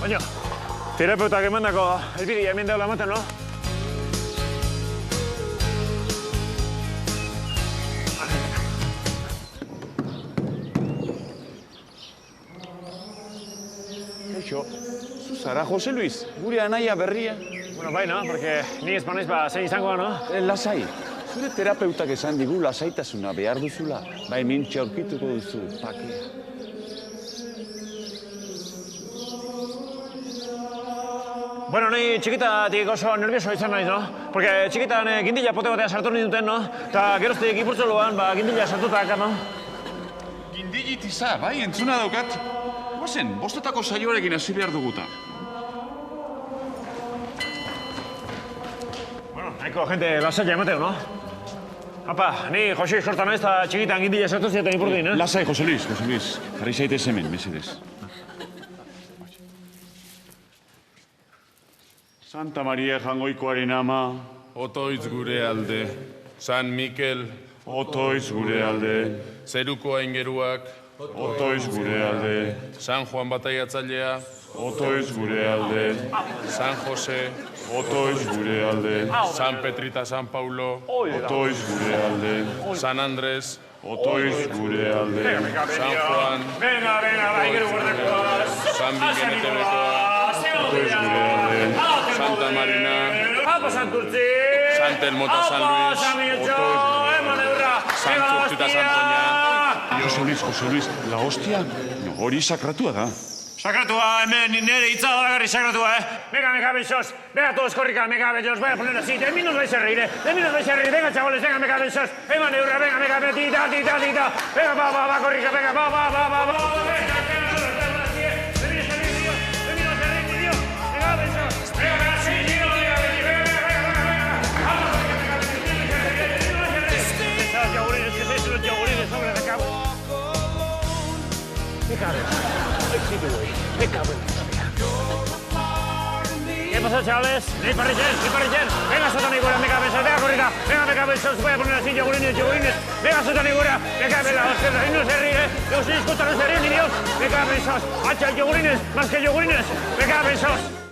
Baina, terapeutak emandako elbidea hemen daula ematen, no? Eixo, Zu zara, Jose Luis, gure anaia berria. bueno, bai, no? Porque ni ez banaiz ba zein izangoa, no? Lasai, zure terapeutak esan digu lasaitasuna behar duzula. Bai, mintxe aurkituko duzu, pakea. Bueno, ni txikitatik oso nervioso izan naiz, no? Porque txikitan gindila pote batean sartu ninduten, no? Eta geroztik ipurtzoloan, ba, gindila sartuta akar, no? Gindilit iza, bai, entzuna daukat. Guazen, bostetako saioarekin hasi behar duguta. Bueno, nahiko gente lasaia emateu, no? Apa, ni Jose Eskorta naiz eta txikitan gindila sartu zieten ipurdin, eh? Lasai, Jose Luis, jarri zaitez hemen, mesedez. Santa Maria jangoikoaren ama, Otoitz gure alde, San Mikel, otoiz gure alde, Zeruko aingeruak, otoiz gure alde, San Juan Bataiatzailea, otoiz gure alde, San Jose, otoiz gure alde, San Petrita San Paulo, otoiz gure alde, San Andrés, otoiz gure alde, San Juan, Venga, baigeru guardekoaz. San Bigenetebekoa, otoiz gure alde, Santa Marina, Apa, Santurtzi! San Telmo eta San Luis, San Miltxo! Eman eurra! San Zurtzi eta San Toña. Jose Luis, la hostia, no, hori sakratua da. Sakratua, hemen nire hitza da bagarri sakratua, eh? Venga, besos. Venga, todos corrica, venga, os voy a poner así. De mí nos vais a reír, eh? De mí nos vais a reír. Venga, chavales, venga, besos. Eman eurra, venga, tita. Venga, va, corrica, venga, va. Venga, ¿Qué pasa, chavales? Ni parrillen. Venga, sotanigura, me cabeza, venga, corrida. Venga, me cabeza, os voy a poner así, yogurines. Venga, sotanigura, me cabeza, ahí no se ríe. Yo os discuto, no se ríe ni Dios. Me cabeza, hacha, yogurines, más que yogurines. Me cabeza.